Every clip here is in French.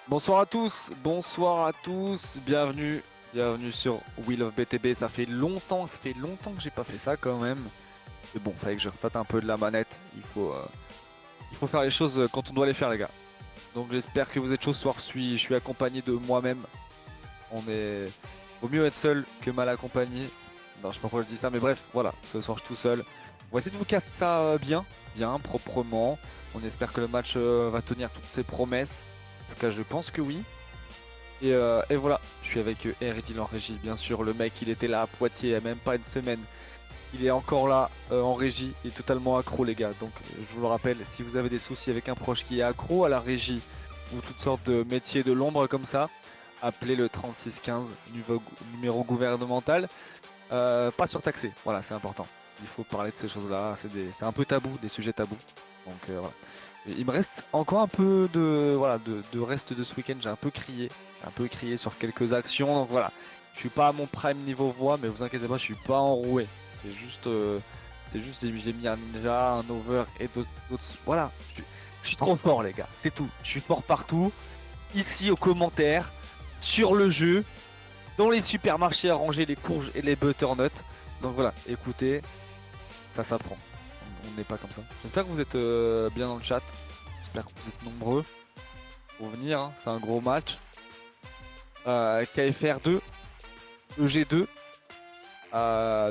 Bonsoir à tous, bienvenue sur Wheel of BTB. Ça fait longtemps que j'ai pas fait ça quand même. Mais bon, fallait que je refasse un peu de la manette. Il faut faire les choses quand on doit les faire, les gars. Donc j'espère que vous êtes chauds ce soir. Je suis accompagné de moi-même. Vaut mieux être seul que mal accompagné. Non, je sais pas pourquoi je dis ça, mais bref, voilà. Ce soir, je suis tout seul. On va essayer de vous casser ça bien, proprement. On espère que le match va tenir toutes ses promesses. En tout cas, je pense que oui. Et voilà, je suis avec Eridil en régie, bien sûr. Le mec, il était là à Poitiers il n'y a même pas une semaine. Il est encore là en régie. Il est totalement accro, les gars. Donc, je vous le rappelle, si vous avez des soucis avec un proche qui est accro à la régie ou toutes sortes de métiers de l'ombre comme ça, appelez le 3615, numéro gouvernemental. Pas surtaxé, voilà, c'est important. Il faut parler de ces choses-là. C'est un peu tabou, des sujets tabous. Donc, voilà. Il me reste encore un peu de reste de ce week-end. J'ai un peu crié sur quelques actions. Donc voilà, je suis pas à mon prime niveau voix, mais vous inquiétez pas, je suis pas enroué. C'est juste, j'ai mis un ninja, un over et d'autres. Voilà, je suis trop fort, les gars. C'est tout. Je suis fort partout. Ici aux commentaires, sur le jeu, dans les supermarchés à ranger les courges et les butternuts. Donc voilà, écoutez, ça s'apprend. On n'est pas comme ça. J'espère que vous êtes bien dans le chat. J'espère que vous êtes nombreux pour venir, hein. C'est un gros match. KFR 2, EG2.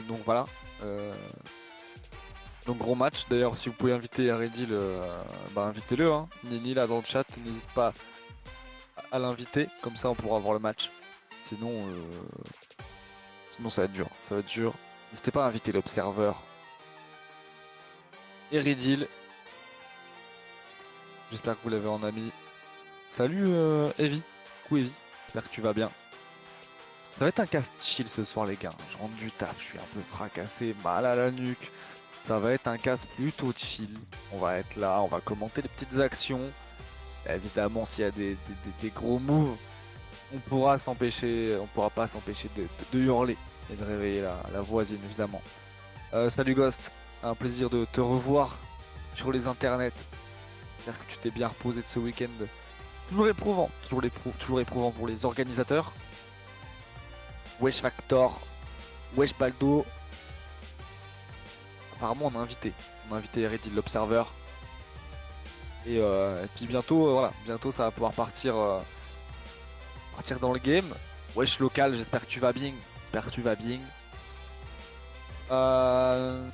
Donc voilà. Euh, donc gros match. D'ailleurs, si vous pouvez inviter Redil, invitez-le, hein. Nini là dans le chat, n'hésite pas à l'inviter. Comme ça, on pourra voir le match. Sinon ça va être dur. Ça va être dur. N'hésitez pas à inviter l'observeur. Eridil, j'espère que vous l'avez en ami. Salut Evie. Coucou Evie. J'espère que tu vas bien. Ça va être un cast chill ce soir, les gars. Je rentre du taf, je suis un peu fracassé, mal à la nuque. Ça va être un cast plutôt chill. On va être là, on va commenter les petites actions. Évidemment, s'il y a des gros moves, on pourra pas s'empêcher de hurler et de réveiller la voisine, évidemment. Salut Ghost, un plaisir de te revoir sur les internets. J'espère que tu t'es bien reposé de ce week-end. Toujours éprouvant, toujours éprouvant pour les organisateurs. Wesh Factor, Wesh Baldo. Apparemment, on a invité Eridil l'Observer. Et puis bientôt, voilà, bientôt ça va pouvoir partir dans le game. Wesh local, j'espère que tu vas bien. J'espère que tu vas bien. Euh,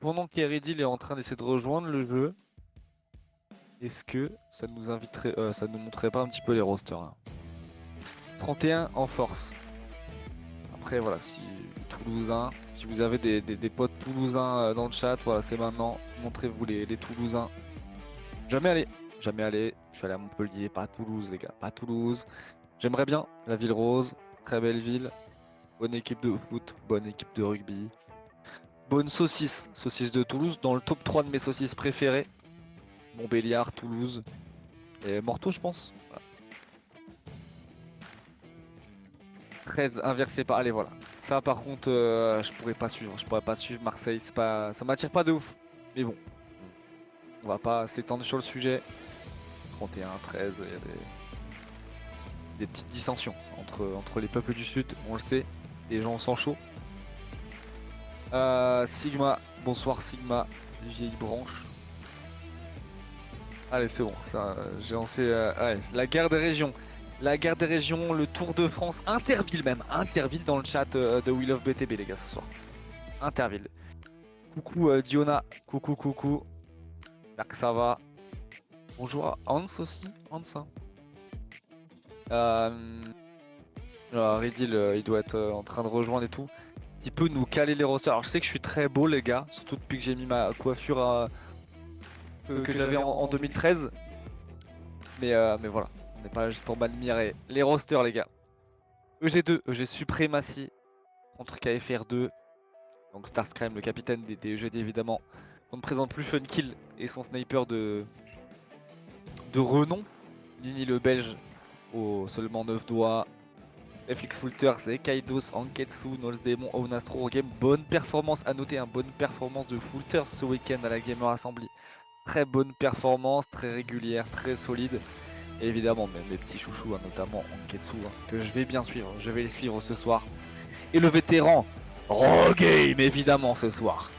Pendant qu'Eridil est en train d'essayer de rejoindre le jeu, est-ce que ça nous montrerait pas un petit peu les rosters là. 31 en force. Après voilà, si Toulousain, si vous avez des potes toulousains dans le chat, voilà, c'est maintenant. Montrez-vous les Toulousains. Jamais allé, jamais allé. Je suis allé à Montpellier, pas à Toulouse, les gars, pas à Toulouse. J'aimerais bien la ville rose, très belle ville, bonne équipe de foot, bonne équipe de rugby, bonne saucisse de Toulouse, dans le top 3 de mes saucisses préférées. Montbéliard, Toulouse et Morteau, je pense. Voilà. 13 inversé par. Allez, voilà. Ça, par contre, je pourrais pas suivre Marseille, ça m'attire pas de ouf. Mais bon, on va pas s'étendre sur le sujet. 31, 13, il y a des petites dissensions entre les peuples du Sud, on le sait, les gens sont chauds. Sigma, bonsoir Sigma, vieille branche. Allez, c'est bon, ça, j'ai lancé ouais, la guerre des régions. La guerre des régions, le Tour de France, Interville même, Interville dans le chat de Wheel of BTB les gars ce soir. Interville. Coucou Diona, coucou. J'espère que ça va. Bonjour à Hans aussi, Hans, hein. Euh, Redil, il doit être en train de rejoindre et tout. Il peut nous caler les rosters. Alors je sais que je suis très beau les gars, surtout depuis que j'ai mis ma coiffure que j'avais en 2013. Mais voilà, on n'est pas là juste pour m'admirer. Les rosters les gars. EG2, EG Supremacy contre KFR 2. Donc Starscream, le capitaine des EGD évidemment. On ne présente plus Funkill et son sniper de renom. Nini le belge au seulement 9 doigts. FX Fulter, c'est Kaidos, Anketsu, Nolz Demon, Onastro Game. Bonne performance à noter, hein, bonne performance de Fulter ce week-end à la Gamer Assembly. Très bonne performance, très régulière, très solide. Et évidemment mes petits chouchous, hein, notamment Anketsu, hein, que je vais bien suivre. Je vais les suivre ce soir. Et le vétéran Rogame évidemment ce soir.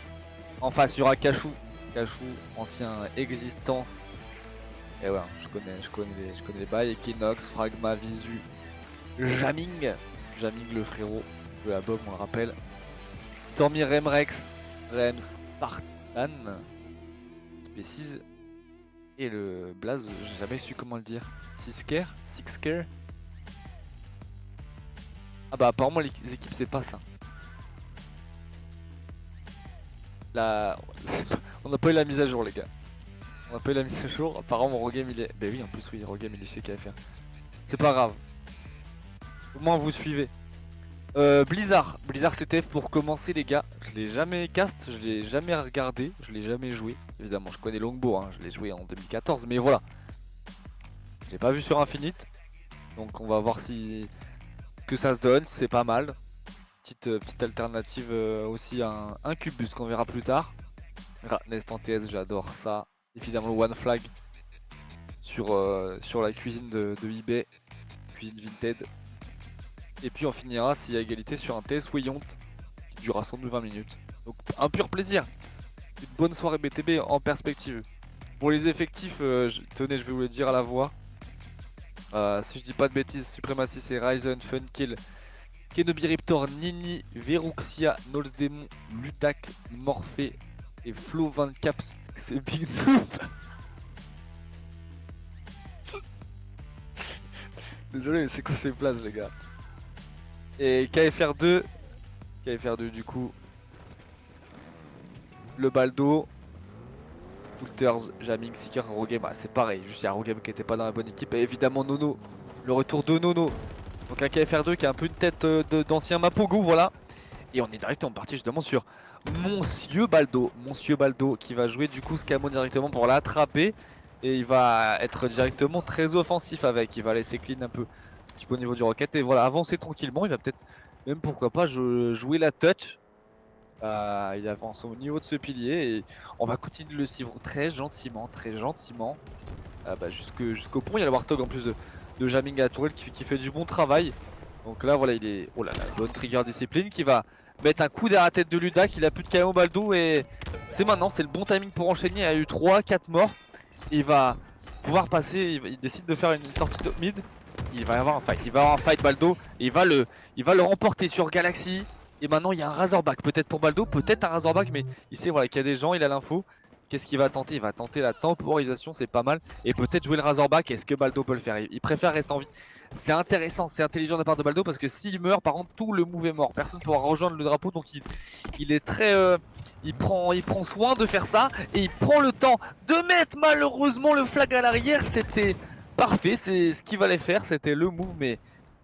En face il y aura Kachou. Kachou, ancien existence. Et ouais, je connais les bails. Equinox, Fragma, Visu, Jaming. Jaming le frérot de la Bob, on le rappelle. Stormy, Remrex, Rem, Spartan, Species. Et le Blaze, j'ai jamais su comment le dire. Sixcare. Ah bah apparemment les équipes c'est pas ça. La... On n'a pas eu la mise à jour les gars. On n'a pas eu la mise à jour. Apparemment Rogame il est... Bah oui en plus oui Rogame il est chez KFR. C'est pas grave. Au moins vous suivez. Blizzard CTF pour commencer les gars. Je l'ai jamais cast, je l'ai jamais regardé, je l'ai jamais joué. Évidemment je connais Longbow, hein, je l'ai joué en 2014 mais voilà. Je l'ai pas vu sur Infinite. Donc on va voir si que ça se donne, si c'est pas mal. Petite alternative aussi à un Cubus qu'on verra plus tard. Nest en TS, j'adore ça. Évidemment le One Flag sur la cuisine de eBay, cuisine Vinted. Et puis on finira s'il y a égalité sur un TS Wayont qui durera sans doute 20 minutes. Donc un pur plaisir. Une bonne soirée BTB en perspective. Pour les effectifs, tenez je vais vous le dire à la voix. Si je dis pas de bêtises, Supremacy c'est Ryzen, Funkill, Kenobi Riptor, Nini, Veruxia, Nolz Demon, Ludak, Morphée et Flo 24, c'est Big Noob. Désolé mais c'est quoi ces places les gars. Et KFR2 du coup, le Baldo, Coulters, Jaming, Seeker, Rogame, bah, c'est pareil, juste il y a Rogame qui était pas dans la bonne équipe et évidemment Nono, le retour de Nono. Donc un KFR2 qui a un peu une tête d'ancien Mapogo, voilà. Et on est directement parti justement sur Monsieur Baldo qui va jouer du coup Scamo directement pour l'attraper. Et il va être directement très offensif avec, il va laisser clean un petit peu au niveau du rocket. Et voilà, avancer tranquillement, il va peut-être même pourquoi pas jouer la touch. Il avance au niveau de ce pilier et on va continuer de le suivre très gentiment, jusqu'au pont. Il y a le Warthog en plus de Jaming à la tourelle qui fait du bon travail. Donc là voilà il est, oh là là, bonne trigger discipline qui va mettre un coup derrière la tête de Ludak. Il a plus de KO Baldo et c'est maintenant, c'est le bon timing pour enchaîner. Il y a eu 3-4 morts. Il va pouvoir passer, il décide de faire une sortie top mid. Il va y avoir un fight Baldo et il va le remporter sur Galaxy. Et maintenant il y a un Razorback, peut-être pour Baldo, peut-être un Razorback, mais il sait voilà, qu'il y a des gens, il a l'info. Qu'est-ce qu'il va tenter? Il va tenter la temporisation, c'est pas mal. Et peut-être jouer le Razorback, est-ce que Baldo peut le faire? Il préfère rester en vie. C'est intéressant, c'est intelligent de la part de Baldo parce que s'il meurt, par contre, tout le move est mort. Personne ne pourra rejoindre le drapeau, donc il est très... il prend soin de faire ça et il prend le temps de mettre malheureusement le flag à l'arrière. C'était parfait, c'est ce qu'il fallait faire, c'était le move, mais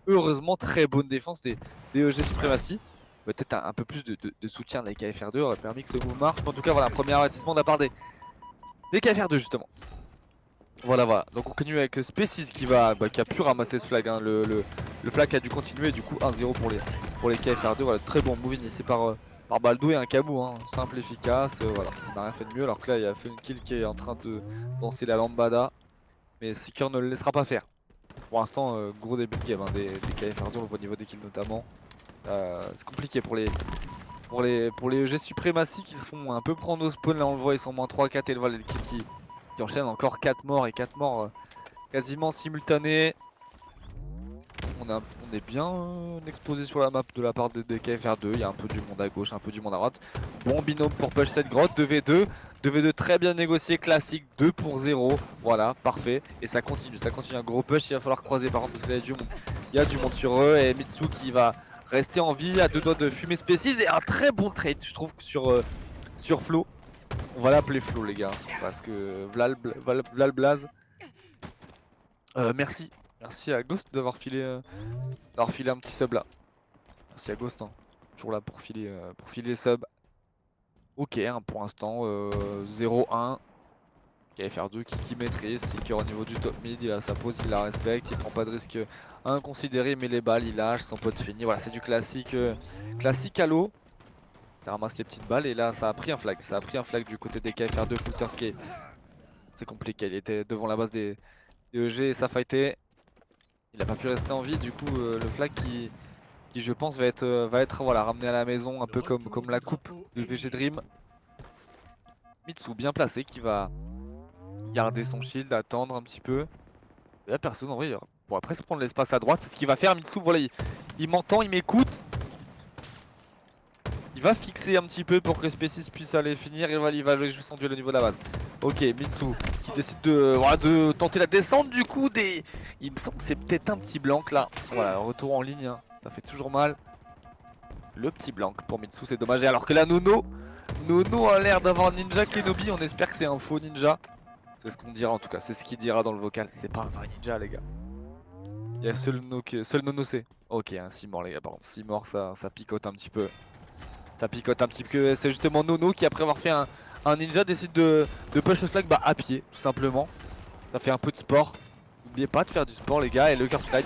heureusement très bonne défense des EG Supremacy. Peut-être un peu plus de soutien des KFR2 aurait permis que ce move marche. En tout cas voilà, un premier avertissement de la part des KFR2 justement. Voilà, donc on continue avec Species qui a pu ramasser ce flag, hein. Le flag a dû continuer, du coup 1-0 pour les KFR2. Voilà, très bon move initié par Baldo et un Camus, hein. Simple, efficace, voilà, on n'a rien fait de mieux. Alors que là il y a Funkill qui est en train de danser la lambada, mais Seeker ne le laissera pas faire. Pour l'instant, gros début de game, hein, des KFR2, on le voit au niveau des kills notamment. C'est compliqué pour les EG Supremacy qui se font un peu prendre au spawn. Là on le voit, ils sont moins 3-4 et le les kills qui enchaînent encore 4 morts et 4 morts quasiment simultanés. On est bien exposé sur la map de la part des KFR2. Il y a un peu du monde à gauche, un peu du monde à droite. Bon binôme pour push cette grotte, 2v2. 2v2 très bien négocié, classique, 2 pour 0. Voilà, parfait. Et ça continue un gros push. Il va falloir croiser par contre parce qu'il y a du monde. Il y a du monde sur eux et Mitsu qui va rester en vie à 2 doigts de fumer Species. Et un très bon trade, je trouve, sur Flo. On va l'appeler Flo les gars, parce que Vlal Blaze. Merci à Ghost d'avoir filé un petit sub là. Merci à Ghost, hein. Toujours là pour filer les subs. Ok, hein, pour l'instant 0-1. KFR2 qui maîtrise, Seeker au niveau du top mid, il a sa pose, il la respecte, il prend pas de risque inconsidéré, mais les balles il lâche, son pote fini. Voilà, c'est du classique à l'eau. Ça ramasse les petites balles et là ça a pris un flag. Du côté des KFR2. Coulters qui est... C'est compliqué, il était devant la base des DEG et ça fighté. Il a pas pu rester en vie, du coup le flag qui je pense va être voilà, ramené à la maison un peu comme la coupe de VG Dream. Mitsu bien placé qui va garder son shield, attendre un petit peu. Et là personne en vrai il pourrait presque prendre l'espace à droite, c'est ce qu'il va faire Mitsu, voilà il m'entend, il m'écoute. Il va fixer un petit peu pour que Species puisse aller finir et voilà, il va jouer son duel au niveau de la base. Ok, Mitsu qui décide voilà, de tenter la descente du coup des... Il me semble que c'est peut-être un petit blanc là. Voilà, retour en ligne, hein. Ça fait toujours mal. Le petit blanc pour Mitsu, c'est dommage. Et alors que là, Nono a l'air d'avoir un ninja Kenobi. On espère que c'est un faux ninja. C'est ce qu'on dira en tout cas, c'est ce qu'il dira dans le vocal. C'est pas un vrai ninja, les gars. Il y a seul Nono c'est. Ok, un 6 morts, les gars. Par contre, 6 morts, ça picote un petit peu. Ça picote un petit peu. C'est justement Nono qui, après avoir fait un ninja, décide de push le flag à pied, tout simplement. Ça fait un peu de sport. N'oubliez pas de faire du sport, les gars. Et le curb slide,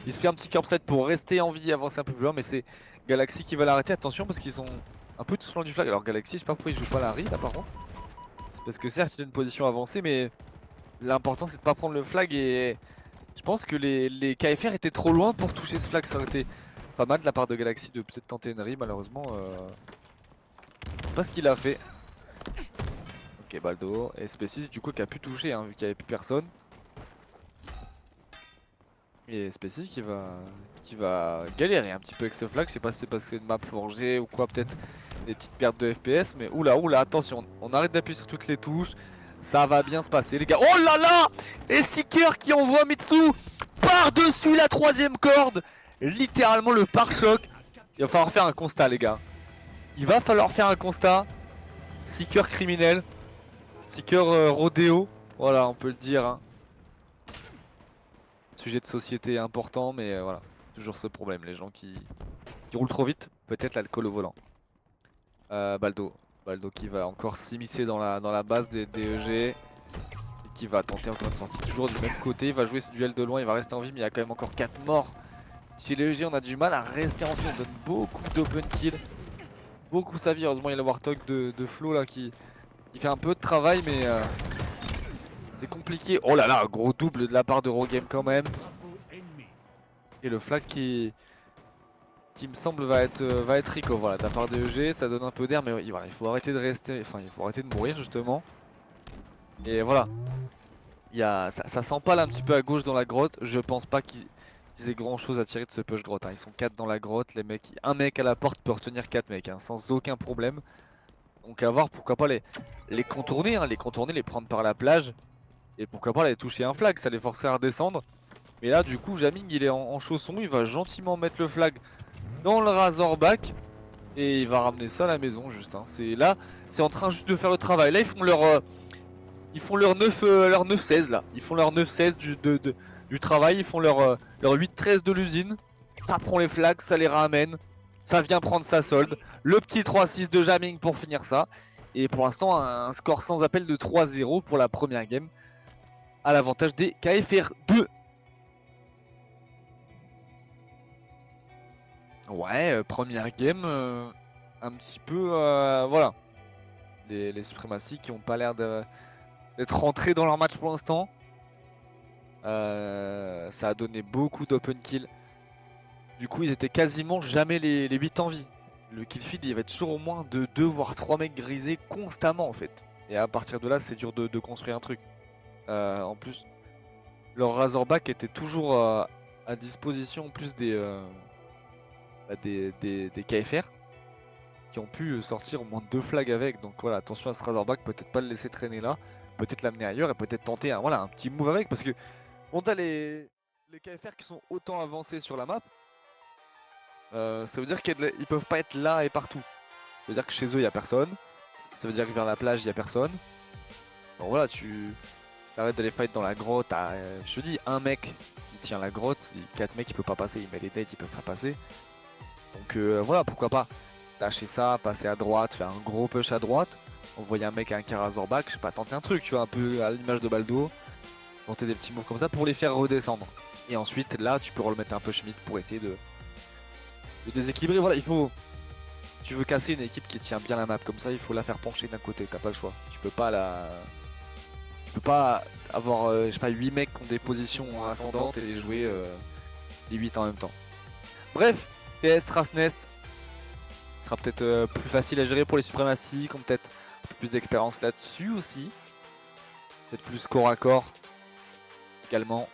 il se fait un petit curb slide pour rester en vie et avancer un peu plus loin. Mais c'est Galaxy qui va l'arrêter. Attention, parce qu'ils sont un peu tous loin du flag. Alors, Galaxy, je sais pas pourquoi il joue pas la ride là par contre. C'est parce que certes, il a une position avancée, mais l'important c'est de pas prendre le flag. Et je pense que les KFR étaient trop loin pour toucher ce flag. Ça aurait été pas mal de la part de Galaxy de peut-être tenter une ride. Malheureusement, pas ce qu'il a fait. Ok, Baldo et Species du coup qui a pu toucher hein, vu qu'il n'y avait plus personne. Et Species qui va galérer un petit peu avec ce flag. Je sais pas si c'est parce que c'est une map forgée ou quoi, peut-être des petites pertes de FPS. Mais oula, attention, on arrête d'appuyer sur toutes les touches. Ça va bien se passer les gars. Oh là là! Et Seeker qui envoie Mitsu par-dessus la troisième corde. Littéralement le pare-choc. Il va falloir faire un constat les gars. Il va falloir faire un constat. Seeker criminel. Seeker rodéo. Voilà, on peut le dire. Hein. Sujet de société important, mais voilà. Toujours ce problème, les gens qui roulent trop vite. Peut-être l'alcool au volant. Baldo. Baldo qui va encore s'immiscer dans la base des DEG. Et qui va tenter encore une sortie. Toujours du même côté. Il va jouer ce duel de loin. Il va rester en vie, mais il y a quand même encore 4 morts. Chez les EG, on a du mal à rester en vie. On donne beaucoup d'open kill. Beaucoup sa vie. Heureusement, il y a le Warthog de Flo là qui fait un peu de travail, mais c'est compliqué. Oh là là, gros double de la part de Rogame quand même. Et le flag qui me semble va être Rico. Voilà, de la part de EG, ça donne un peu d'air, mais voilà, il faut arrêter de rester. Enfin, il faut arrêter de mourir justement. Et voilà. Ça sent pas là un petit peu à gauche dans la grotte. Je pense pas qu'ils aient grand chose à tirer de ce push grotte. Hein. Ils sont 4 dans la grotte. Les mecs, un mec à la porte peut retenir 4 mecs, hein, sans aucun problème. Donc à voir, pourquoi pas les contourner, hein, les prendre par la plage. Et pourquoi pas aller toucher un flag, ça les forcerait à redescendre. Mais là du coup Jamming il est en chausson, il va gentiment mettre le flag dans le Razorback. Et il va ramener ça à la maison juste. Hein. Là, c'est en train juste de faire le travail. Là ils font leur 9-16 là. Ils font leur 9-16 du travail, ils font leur 8-13 de l'usine. Ça prend les flags, ça les ramène. Ça vient prendre sa solde. Le petit 3-6 de Jamming pour finir ça. Et pour l'instant un score sans appel de 3-0 pour la première game. À l'avantage des KFR 2. Ouais, première game, un petit peu, voilà. Les suprématies qui ont pas l'air d'être rentrés dans leur match pour l'instant. Ça a donné beaucoup d'open kill. Du coup, ils étaient quasiment jamais les 8 en vie. Le kill feed, il y avait toujours au moins de 2 voire 3 mecs grisés constamment en fait. Et à partir de là, c'est dur de construire un truc. En plus, leur Razorback était toujours à disposition en plus des KFR qui ont pu sortir au moins 2 flags avec. Donc voilà, attention à ce Razorback, peut-être pas le laisser traîner là, peut-être l'amener ailleurs et peut-être tenter voilà, un petit move avec. Parce que quand t'as les KFR qui sont autant avancés sur la map, ça veut dire qu'ils peuvent pas être là et partout. Ça veut dire que chez eux il y a personne, ça veut dire que vers la plage il y a personne. Donc voilà, tu arrêtes d'aller fight dans la grotte, je te dis, un mec il tient la grotte, 4 mecs il peut pas passer, il met les dates, il peut pas passer. Donc voilà, pourquoi pas lâcher ça, passer à droite, faire un gros push à droite, envoyer un mec à un Razorback, je sais pas, tenter un truc, tu vois, un peu à l'image de Baldo, tenter des petits moves comme ça pour les faire redescendre. Et ensuite, là, tu peux remettre un peu Schmidt pour essayer de déséquilibrer. Voilà, tu veux casser une équipe qui tient bien la map comme ça, il faut la faire pencher d'un côté, t'as pas le choix. Tu peux pas peux pas avoir je sais pas 8 mecs qui ont des positions ascendantes et les jouer les 8 en même temps. Bref, PS Rasnest sera peut-être plus facile à gérer pour les suprématies, qui ont peut-être un peu plus d'expérience là-dessus aussi. Peut-être plus corps à corps également.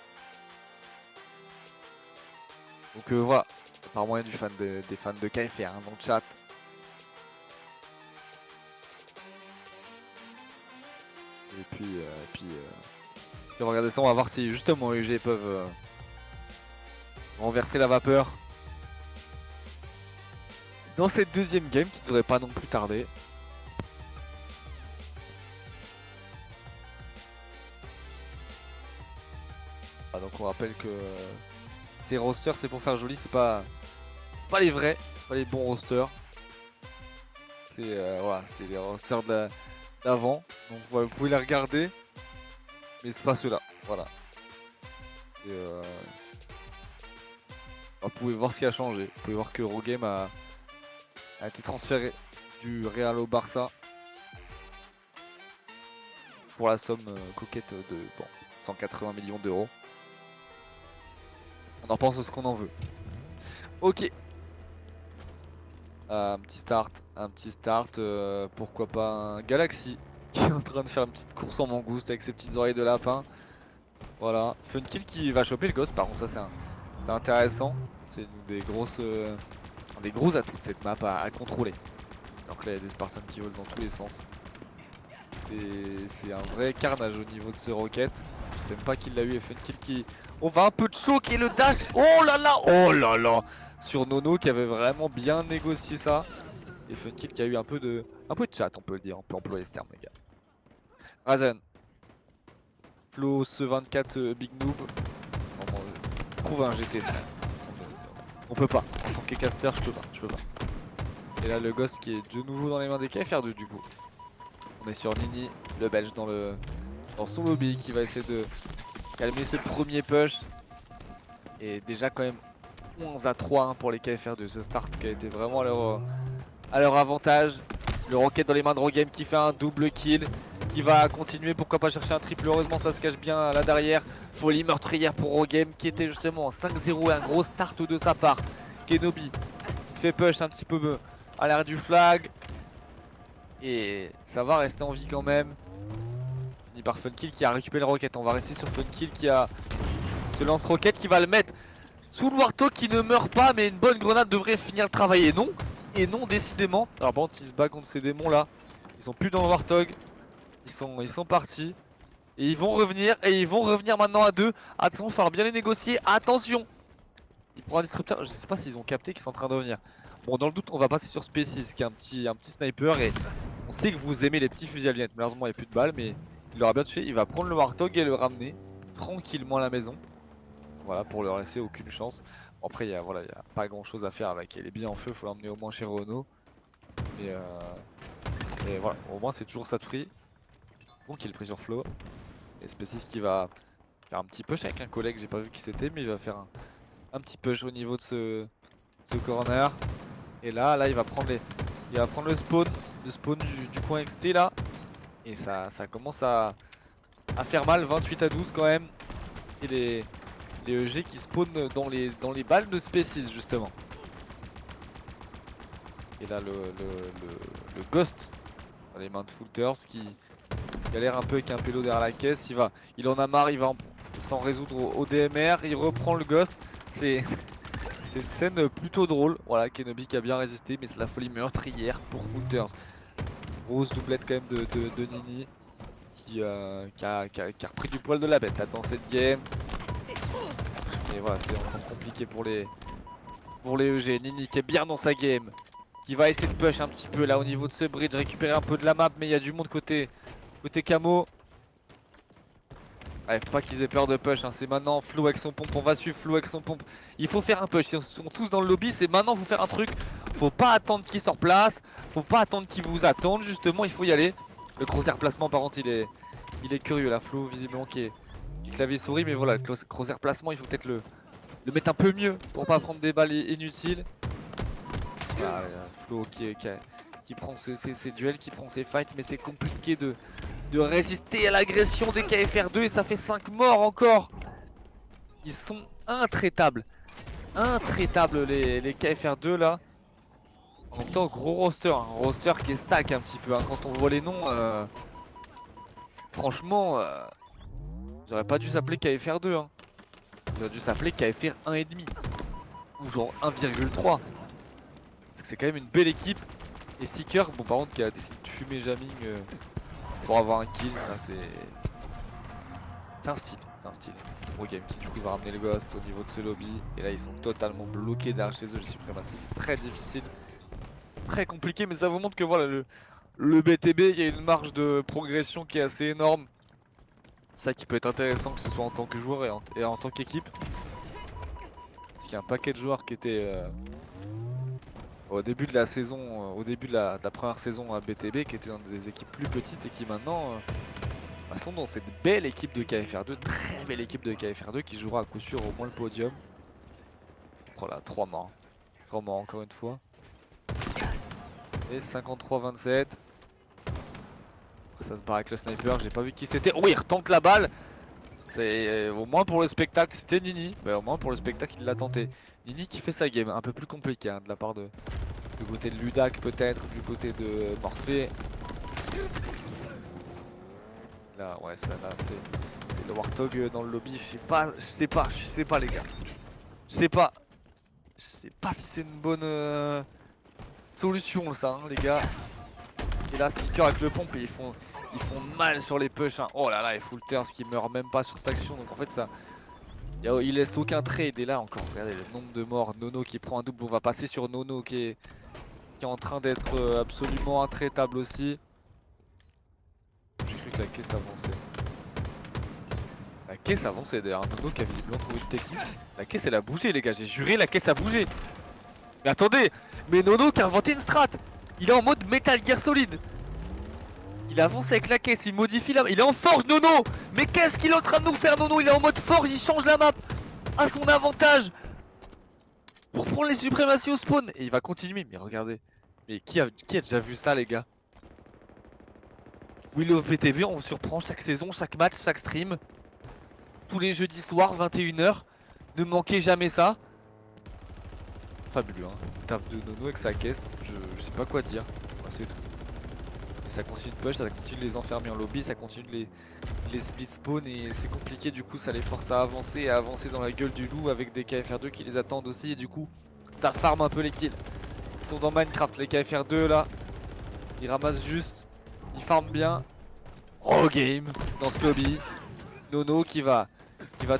Donc voilà, apparemment il y a des fans de KFR hein, dans le chat. Et puis regardez ça, on va voir si justement UG peuvent renverser la vapeur dans cette deuxième game qui ne devrait pas non plus tarder. Ah, donc on rappelle que ces rosters c'est pour faire joli, c'est pas les vrais, c'est pas les bons rosters. C'est voilà, c'était les rosters d'avant. Donc voilà, vous pouvez les regarder, mais c'est pas ceux-là. Voilà. Et, vous pouvez voir ce qui a changé. Vous pouvez voir que Eurogame a été transféré du Real au Barça pour la somme coquette de 180 millions d'euros. On en pense ce qu'on en veut. Ok. Un petit start, pourquoi pas un Galaxy qui est en train de faire une petite course en mangouste avec ses petites oreilles de lapin. Voilà, Funkill qui va choper le ghost, par contre ça c'est intéressant. C'est une des grosses, un des gros atouts de cette map à contrôler. Alors que là il y a des Spartans qui volent dans tous les sens. C'est un vrai carnage au niveau de ce rocket. Je sais même pas qui l'a eu et Funkill qui... On va un peu de choc et le dash. Oh là là. Oh là là. Sur Nono qui avait vraiment bien négocié ça. Et Funkill qui a eu un peu de chat on peut le dire. On peut employer ce terme les gars. Razen. Flo ce 24 Big Noob. Vraiment, trouve un GT. On peut pas. En tant que caster je peux pas. Et là le ghost qui est de nouveau dans les mains des KFR2 du coup. On est sur Nini, le belge dans son lobby qui va essayer de calmer ce premier push. Et déjà quand même 11-3 hein, pour les KFR2. Ce start qui a été vraiment à leur avantage. Le rocket dans les mains de Rogame qui fait un double kill. Qui va continuer, pourquoi pas chercher un triple. Heureusement ça se cache bien là derrière. Folie meurtrière pour Rogame qui était justement en 5-0 et un gros start de sa part. Kenobi se fait push un petit peu à l'air du flag. Et ça va rester en vie quand même. Fini par Funkill qui a récupéré le rocket. On va rester sur Funkill qui a ce lance-rocket qui va le mettre sous le Warthog qui ne meurt pas. Mais une bonne grenade devrait finir le travail. Et non décidément. Alors bon, il se bat contre ces démons là. Ils sont plus dans le Warthog. Ils sont partis. Et ils vont revenir. Et ils vont revenir maintenant à deux. Attention, il va falloir bien les négocier. Attention. Il prend un disrupteur. Je sais pas s'ils ont capté qu'ils sont en train de revenir. Bon, dans le doute, on va passer sur Species qui est un petit sniper. Et on sait que vous aimez les petits fusils à lunettes. Malheureusement, il n'y a plus de balles. Mais il l'aura bien tué. Il va prendre le Warthog et le ramener tranquillement à la maison. Voilà, pour leur laisser aucune chance. Bon, après, il y a pas grand chose à faire avec. Il est bien en feu. Il faut l'emmener au moins chez Renault. Et voilà, au moins, c'est toujours ça de prix. Bon kill pris sur Flo. Et Species qui va faire un petit push avec un collègue, j'ai pas vu qui c'était, mais il va faire un petit push au niveau de ce corner. Et là il va prendre le spawn du coin XT là. Et ça commence à faire mal, 28-12 quand même. Et les EG qui spawnent dans les balles de Species justement. Et là le Ghost dans les mains de Fulters qui galère un peu avec un pélo derrière la caisse. Il en a marre, il va s'en résoudre au DMR, il reprend le Ghost. C'est une scène plutôt drôle. Voilà, Kenobi qui a bien résisté, mais c'est la folie meurtrière pour Fulters. Grosse doublette quand même de Nini qui a repris du poil de la bête dans cette game. Et voilà, c'est encore compliqué pour les EG. Nini qui est bien dans sa game, qui va essayer de push un petit peu là au niveau de ce bridge, récupérer un peu de la map, mais il y a du monde côté camo. Ouais, faut pas qu'ils aient peur de push, hein. C'est maintenant Flo avec son pompe, on va suivre Flo avec son pompe. Il faut faire un push, ils sont tous dans le lobby, c'est maintenant faut faire un truc. Faut pas attendre qu'ils sortent place, faut pas attendre qu'ils vous attendent, justement il faut y aller. Le crosshair placement par contre il est curieux là, Flo visiblement qui est clavier souris, mais voilà, le crosshair placement il faut peut-être le mettre un peu mieux pour pas prendre des balles inutiles. Voilà, Flo qui prend ses duels, qui prend ses fights, mais c'est compliqué de de résister à l'agression des KFR2 et ça fait 5 morts encore. Ils sont intraitables. Intraitables les KFR2 là. En même temps gros roster, un roster qui est stack un petit peu hein. Quand on voit les noms, franchement, j'aurais pas dû s'appeler KFR2 hein. J'aurais dû s'appeler KFR 1,5 ou genre 1,3. Parce que c'est quand même une belle équipe. Et Seeker, bon par contre qui a décidé de fumer jamming pour avoir un kill, ça c'est un style, c'est un style. Gros game qui du coup va ramener le Ghost au niveau de ce lobby. Et là ils sont totalement bloqués derrière chez eux, le suprématie, c'est très difficile. Très compliqué, mais ça vous montre que voilà le BTB, il y a une marge de progression qui est assez énorme. Ça qui peut être intéressant que ce soit en tant que joueur et en tant qu'équipe. Parce qu'il y a un paquet de joueurs qui étaient au début de la saison, au début de la première saison à BTB, qui étaient dans des équipes plus petites et qui maintenant sont dans cette belle équipe de KFR2, très belle équipe de KFR2 qui jouera à coup sûr au moins le podium. Oh là, 3 morts. 3 morts encore une fois. Et 53-27. Ça se barre avec le sniper, j'ai pas vu qui c'était. Oh, il retente la balle. C'est au moins pour le spectacle, c'était Nini. Mais au moins pour le spectacle, il l'a tenté. Nini qui fait sa game, un peu plus compliqué hein, de la part du côté de Ludak peut-être, du côté de Morphée. Là, ouais, ça là, c'est le Warthog dans le lobby. Je sais pas les gars. Je sais pas si c'est une bonne solution ça, hein, les gars. Et là, Seeker avec le pompe, et ils font mal sur les push. Hein. Oh là là, et Fulters qui meurt même pas sur cette action. Donc en fait, ça, il laisse aucun trade. Et là encore, regardez le nombre de morts. Nono qui prend un double. On va passer sur Nono qui est en train d'être absolument intraitable aussi. J'ai cru que la caisse avançait. La caisse avançait d'ailleurs. Nono qui a visiblement trouvé une technique. La caisse elle a bougé, les gars. J'ai juré, la caisse a bougé. Mais attendez, mais Nono qui a inventé une strat. Il est en mode Metal Gear Solid. Il avance avec la caisse, il modifie la... Il est en forge Nono. Mais qu'est-ce qu'il est en train de nous faire Nono? Il est en mode forge, il change la map à son avantage pour prendre les suprématies au spawn. Et il va continuer, mais regardez. Mais qui a déjà vu ça les gars? We Love BTV, on vous surprend chaque saison, chaque match, chaque stream. Tous les jeudis soirs, 21 h. Ne manquez jamais ça. Fabuleux hein, le taf de Nono avec sa caisse, je sais pas quoi dire. Ouais, c'est tout. Et ça continue de push, ça continue de les enfermer en lobby, ça continue de les split spawn et c'est compliqué du coup ça les force à avancer dans la gueule du loup avec des KFR2 qui les attendent aussi et du coup ça farm un peu les kills. Ils sont dans Minecraft les KFR2 là, ils ramassent juste, ils farment bien. Oh game dans ce lobby, Nono qui va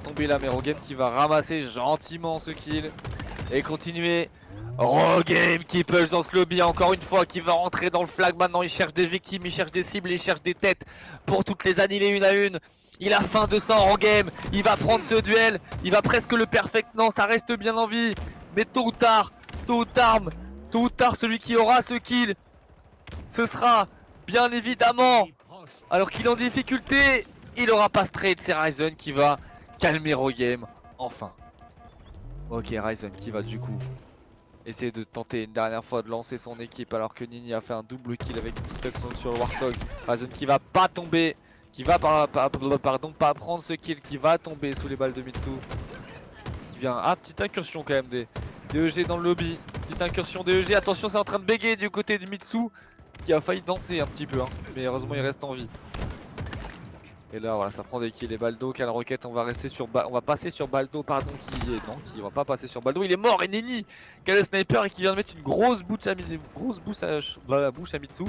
tomber là mais Rogame qui va ramasser gentiment ce kill et continuer. Rogame qui push dans ce lobby encore une fois, qui va rentrer dans le flag maintenant, il cherche des victimes, il cherche des cibles, il cherche des têtes pour toutes les annihiler une à une. Il a faim de sang Rogame, il va prendre ce duel, il va presque le perfect, non ça reste bien en vie. Mais tôt ou tard, celui qui aura ce kill, ce sera bien évidemment, alors qu'il est en difficulté, il aura pas straight, c'est Ryzen qui va calmer Rogame, enfin. Ok, Ryzen qui va du coup essayer de tenter une dernière fois de lancer son équipe alors que Nini a fait un double kill avec une stuck sur le Warthog. Ryzen qui va pas tomber, qui va pas prendre ce kill, qui va tomber sous les balles de Mitsu. Qui vient, ah petite incursion quand même des EG dans le lobby, petite incursion des EG, attention c'est en train de bégayer du côté de Mitsu qui a failli danser un petit peu hein. Mais heureusement il reste en vie. Et là voilà ça prend des kills et Baldo qui a la roquette, on va passer sur Baldo pardon qui va pas passer sur Baldo, il est mort et Nini qui a le sniper et qui vient de mettre une grosse bouche à la bouche à Mitsu.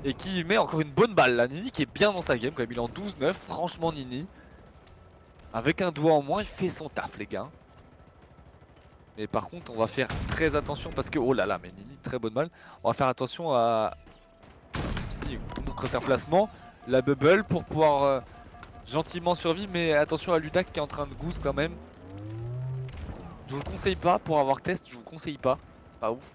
Et qui met encore une bonne balle là, Nini qui est bien dans sa game quand même, il est en 12-9, franchement Nini. Avec un doigt en moins il fait son taf les gars. Mais par contre on va faire très attention parce que, oh là là mais Nini très bonne balle. On va faire attention à contre ses placements. La bubble pour pouvoir gentiment survivre, mais attention à Ludak qui est en train de goose quand même. Je vous le conseille pas pour avoir test, je vous conseille pas, c'est pas ouf.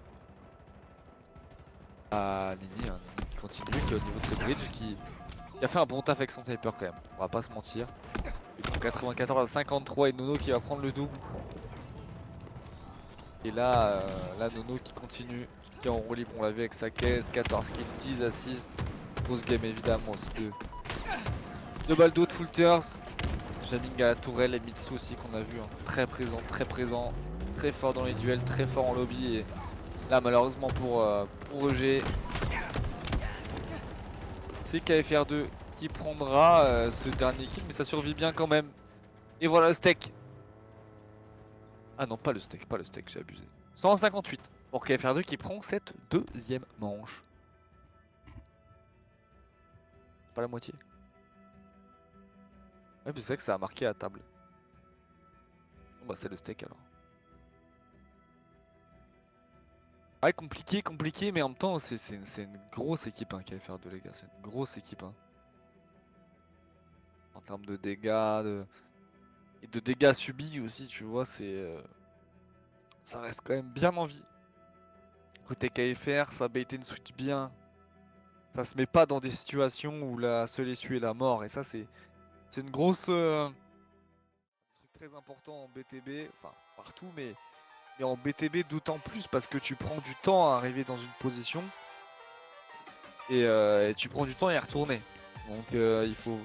Ah Nini, hein, Nini qui continue, qui est au niveau de ce bridge, qui a fait un bon taf avec son sniper quand même, on va pas se mentir. Il prend 94 à 53 et Nono qui va prendre le double. Et là, Nono qui continue, qui est en roue libre, on l'a vu avec sa caisse, 14 kills, 10 assists. grosse game évidemment aussi de Baldo, de Fulters. Janning à la tourelle et Mitsu aussi qu'on a vu, hein. Très présent, très fort dans les duels, très fort en lobby. Et là malheureusement pour EG, c'est KFR2 qui prendra ce dernier kill, mais ça survit bien quand même. Et voilà le steak. Ah non, pas le steak, j'ai abusé. 158 pour KFR2 qui prend cette deuxième manche. Pas la moitié. Ouais, mais c'est vrai que ça a marqué à table. Bon bah c'est le steak alors. Ouais, compliqué, mais en même temps c'est une grosse équipe hein, KFR2 les gars, c'est une grosse équipe hein. En termes de dégâts, et de dégâts subis aussi, tu vois, ça reste quand même bien en vie. Côté KFR, ça bait and switch bien. Ça se met pas dans des situations où la seule issue est la mort, et ça c'est une grosse... truc très important en BTB, enfin partout, mais en BTB d'autant plus parce que tu prends du temps à arriver dans une position et tu prends du temps à y retourner. Donc il faut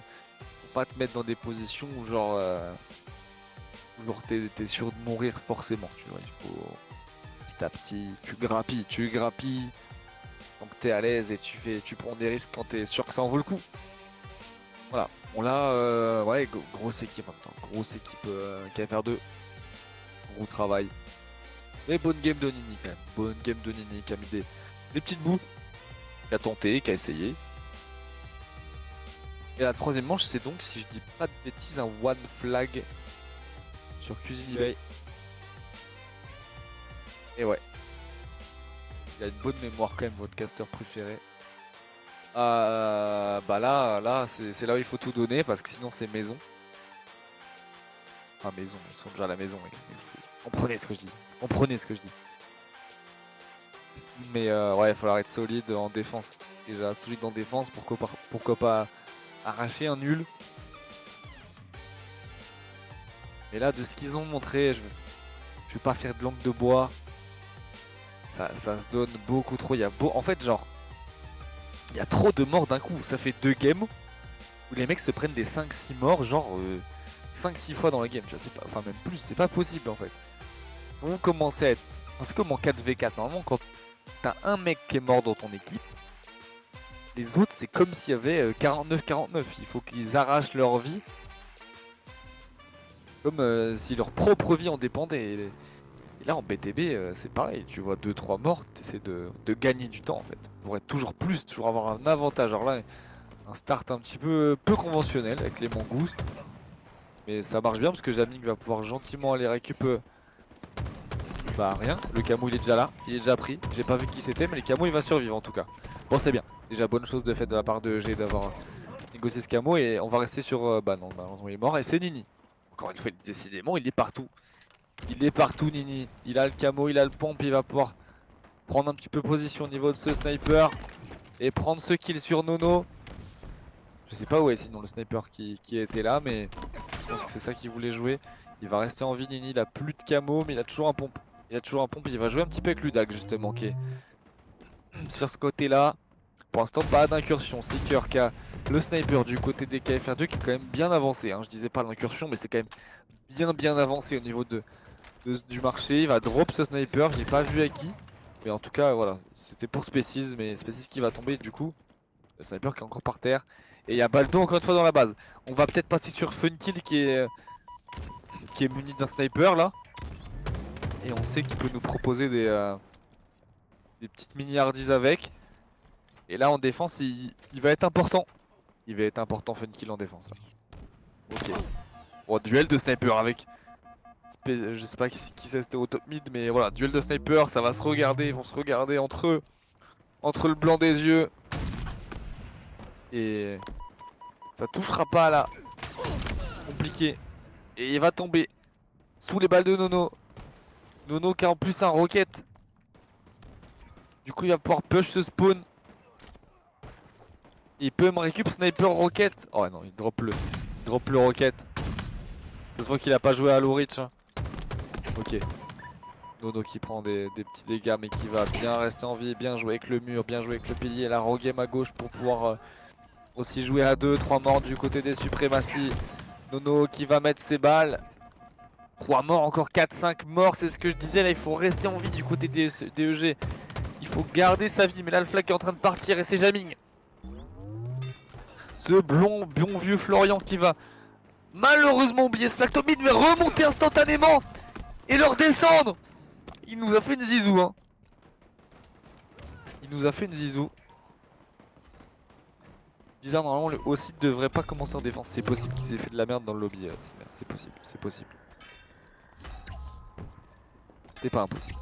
pas te mettre dans des positions où genre, t'es sûr de mourir forcément, tu vois. Il faut petit à petit, tu grappilles, donc t'es à l'aise et tu prends des risques quand t'es sûr que ça en vaut le coup. Voilà, on l'a, ouais, grosse équipe en même temps, grosse équipe KFR2, gros travail. Mais bonne game de Nini quand même, bonne game de Nini qui a mis des petites bouts, qui a tenté, qui a essayé. Et la troisième manche, c'est donc, si je dis pas de bêtises, un one flag sur Cuisine eBay. Et ouais, il a une bonne mémoire quand même, votre caster préféré. Bah là c'est là où il faut tout donner parce que sinon c'est maison. Enfin maison, ils sont déjà à la maison. Comprenez ce que je dis. Comprenez ce que je dis. Mais ouais, il va falloir être solide en défense. Déjà solide en défense, pourquoi pas arracher un nul. Mais là, de ce qu'ils ont montré, je vais pas faire de langue de bois. Ça se donne beaucoup trop. En fait, genre, il y a trop de morts d'un coup. Ça fait 2 games où les mecs se prennent des 5-6 morts, genre 5-6 fois dans la game. Je sais pas, enfin même plus, c'est pas possible en fait. Vous commencez à être. C'est comme en 4v4. Normalement, quand t'as un mec qui est mort dans ton équipe, les autres, c'est comme s'il y avait 49-49. Il faut qu'ils arrachent leur vie. Comme si leur propre vie en dépendait. Et là, en BTB, c'est pareil. Tu vois 2-3 morts, t'essaies de gagner du temps en fait. Pour être toujours plus, toujours avoir un avantage. Alors là, un start un petit peu conventionnel avec les mongooses. Mais ça marche bien parce que Jaming va pouvoir gentiment aller récupérer. Bah rien, le camo il est déjà là, il est déjà pris. J'ai pas vu qui c'était mais le camo il va survivre en tout cas. Bon c'est bien, déjà bonne chose de fait de la part de EG d'avoir négocié ce camo et on va rester sur... bah non, malheureusement il est mort et c'est Nini. Encore une fois, décidément il est partout. Il est partout Nini, il a le camo, il a le pompe, il va pouvoir prendre un petit peu position au niveau de ce sniper et prendre ce kill sur Nono. Je sais pas où est sinon le sniper qui était là mais je pense que c'est ça qu'il voulait jouer. Il va rester en vie Nini, il a plus de camo mais il a toujours un pompe. Il a toujours un pompe, il va jouer un petit peu avec Ludag justement qui est sur ce côté là. Pour l'instant pas d'incursion, Seeker qui a le sniper du côté des KFR2 qui est quand même bien avancé hein. Je disais pas l'incursion mais c'est quand même bien avancé au niveau du marché. Il va drop ce sniper, j'ai pas vu à qui. Mais en tout cas voilà, c'était pour Species mais Species qui va tomber du coup. Le sniper qui est encore par terre. Et il y a Baldo encore une fois dans la base. On va peut-être passer sur Funkill qui est muni d'un sniper là. Et on sait qu'il peut nous proposer des petites mini-hardies avec. Et là en défense il va être important. Il va être important Funkill en défense là. Ok. Bon, duel de sniper avec... Je sais pas qui c'est, c'était au top mid mais voilà, duel de sniper, ça va se regarder, ils vont se regarder entre eux. Entre le blanc des yeux. Et ça touchera pas là. Compliqué. Et il va tomber sous les balles de Nono. Nono qui a en plus un rocket. Du coup il va pouvoir push ce spawn. Il peut me récup sniper rocket. Oh non, il drop le rocket. Ça se voit qu'il a pas joué à Halo Reach hein. Ok. Nono qui prend des petits dégâts mais qui va bien rester en vie, bien jouer avec le mur, bien jouer avec le pilier, la Rogue à gauche pour pouvoir aussi jouer à 2, 3 morts du côté des suprématies. Nono qui va mettre ses balles. 3 morts, encore 4-5 morts, c'est ce que je disais là, il faut rester en vie du côté des EG. Il faut garder sa vie, mais là le flag est en train de partir et c'est Jaming. Ce bon vieux Florian qui va malheureusement oublier ce flag. Tommy devait remonter instantanément et le redescendre. Il nous a fait une zizou hein. Il nous a fait une zizou. Bizarre, normalement le aussi devrait pas commencer en défense. C'est possible qu'il s'est fait de la merde dans le lobby. C'est possible, c'est possible. C'est pas impossible.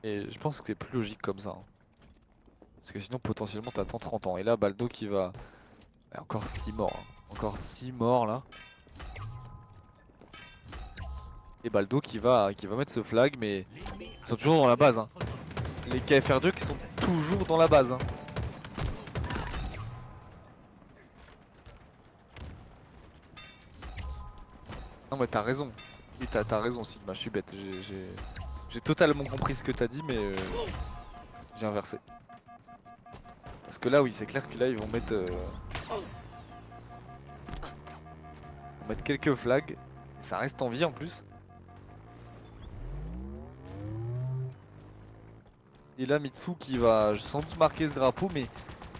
Et je pense que c'est plus logique comme ça. Hein. Parce que sinon potentiellement t'attends 30 ans. Et là Baldo qui va... Encore 6 morts. Hein. Encore 6 morts là. Et Baldo qui va mettre ce flag mais ils sont toujours dans la base. Hein. Les KFR2 qui sont toujours dans la base. Hein. Non mais t'as raison. Oui t'as raison Sigma, je suis bête. J'ai totalement compris ce que t'as dit mais j'ai inversé. Parce que là oui c'est clair que là ils vont mettre quelques flags. Ça reste en vie en plus. Et là Mitsu qui va sans doute marquer ce drapeau mais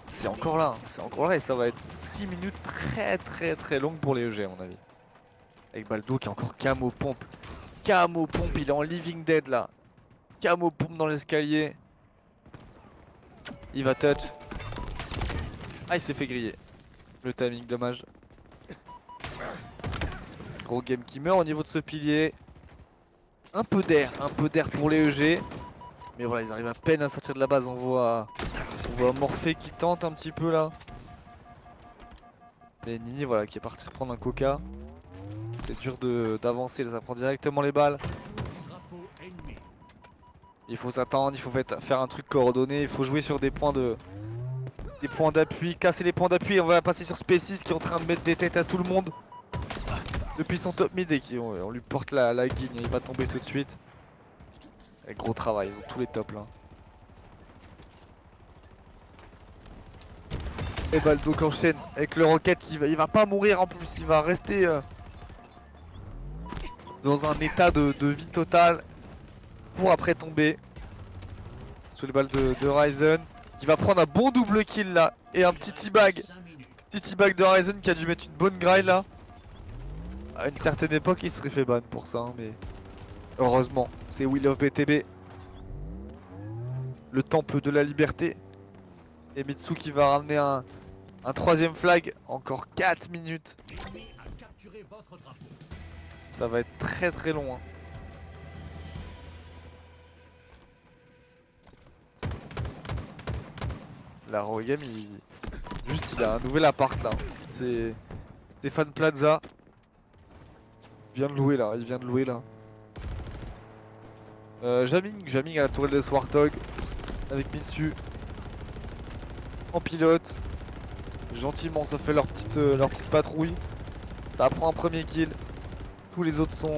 c'est encore là. C'est encore là et ça va être 6 minutes très longues pour les EG à mon avis. Avec Baldo qui est encore camo pompe. Camo pompe, il est en living dead là. Camo pompe dans l'escalier. Il va touch. Ah il s'est fait griller. Le timing dommage. Gros game qui meurt au niveau de ce pilier. Un peu d'air pour les EG. Mais voilà ils arrivent à peine à sortir de la base. On voit Morphée qui tente un petit peu là. Mais Nini voilà qui est parti reprendre un coca. C'est dur d'avancer, ça prend directement les balles. Il faut s'attendre, il faut faire un truc coordonné, il faut jouer sur des points d'appui, casser les points d'appui. On va passer sur Spaces qui est en train de mettre des têtes à tout le monde. Depuis son top mid et on lui porte la guigne, il va tomber tout de suite. Et gros travail, ils ont tous les tops là. Et Baldo qui enchaîne avec le rocket, il va pas mourir en plus, il va rester dans un état de vie totale pour après tomber sous les balles de Ryzen qui va prendre un bon double kill là et un petit teabag de Ryzen qui a dû mettre une bonne graille là. À une certaine époque il serait fait ban pour ça hein, mais heureusement c'est Will of BTB, le temple de la liberté. Et Mitsu qui va ramener un troisième flag, encore 4 minutes. Ça va être très long hein. La Rogame il a un nouvel appart là. C'est Stéphane Plaza. Il vient de louer là, Jaming à la tourelle de Swarthog avec Mitsu en pilote. Gentiment ça fait leur petite patrouille. Ça prend un premier kill. Tous les autres sont